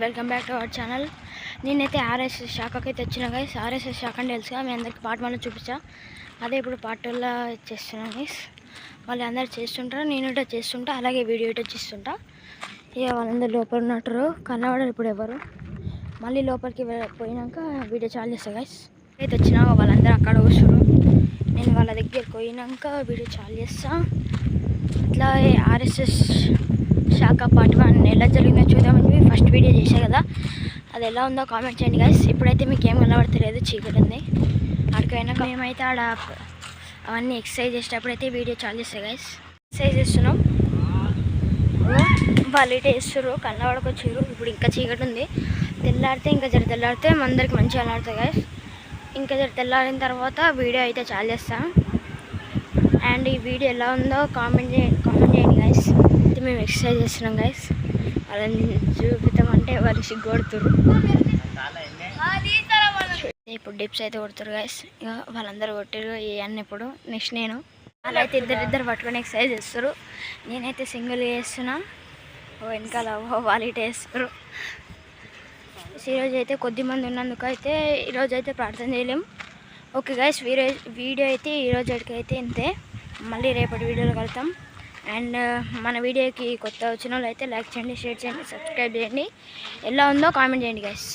Welcome back to our channel. నేనైతే RSS శాఖకి అయితే వచ్చినా గైస్. ఆర్ఎస్ఎస్ శాఖ అని తెలుసుగా, మీ అందరికి పార్ట్ 1 చూపించా. అదే ఇప్పుడు పార్ట్ 2లో చేస్తున్నాను గైస్. వాళ్ళు అందరు చేస్తుంటారు, నేను ఇటో చేస్తుంటా, అలాగే వీడియో ఇటో చేస్తుంటా. ఇక వాళ్ళందరూ లోపల ఉన్నట్టు కన్నవాడరు ఇప్పుడు ఎవరు. మళ్ళీ లోపలికి పోయినాక వీడియో చాలు చేస్తా గైస్. అయితే వచ్చినా వాళ్ళందరూ అక్కడ కూర్చున్నారు. నేను వాళ్ళ దగ్గరికి పోయినాక వీడియో చాలు చేస్తా. ఇట్లా ఆర్ఎస్ఎస్ శాఖ పార్ట్ 1 ఎలా జరిగిందో చూద్దామని ఫస్ట్ వీడియో చేసా కదా, అది ఎలా ఉందో కామెంట్ చేయండి గైస్. ఇప్పుడైతే మీకు ఏం కనబడతలేదు, చీకటి ఉంది. అక్కడికైనా మేమైతే ఆడ అవన్నీ ఎక్సర్సైజ్ చేసేటప్పుడు అయితే వీడియో చాలు చేస్తాయి గైస్. ఎక్సర్సైజ్ చేస్తున్నాం, వాళ్ళు ఇటే వేస్తారు, కన్నవాడకు వచ్చారు. ఇప్పుడు ఇంకా చీకటి ఉంది. తెల్లారితే ఇంకా తెల్లారితే అందరికి మంచిగా ఆడుతాయి గైస్. ఇంకా తెల్లారిన తర్వాత వీడియో అయితే చాలు చేస్తాం. అండ్ ఈ వీడియో ఎలా ఉందో కామెంట్ చేయండి గైస్. మేము ఎక్సర్సైజ్ చేస్తున్నాం గైస్. వాళ్ళని చూపిద్దామంటే వాళ్ళు సిగ్గొడుతురు. ఇప్పుడు డిప్స్ అయితే కొడుతురు గైస్. ఇక వాళ్ళందరూ కొట్టారు ఇవన్నీ. ఇప్పుడు నెక్స్ట్ నేను వాళ్ళైతే ఇద్దరు పట్టుకొని ఎక్సర్సైజ్ చేస్తారు. నేనైతే సింగిల్ చేస్తున్నా, వెనకాల వాళ్ళు ఇటు వేస్తారు. ఈరోజు అయితే కొద్దిమంది ఉన్నందుకు అయితే ఈరోజు అయితే ప్రార్థన చేయలేం. ఓకే గైస్, వీడియో అయితే ఈరోజు అయితే ఇంతే. మళ్ళీ రేపటి వీడియోలో కలుద్దాం. అండ్ మన వీడియోకి కొత్త వచ్చిన వాళ్ళు అయితే లైక్ చేయండి, షేర్ చేయండి, సబ్స్క్రైబ్ చేయండి. ఎలా ఉందో కామెంట్ చేయండి గైస్.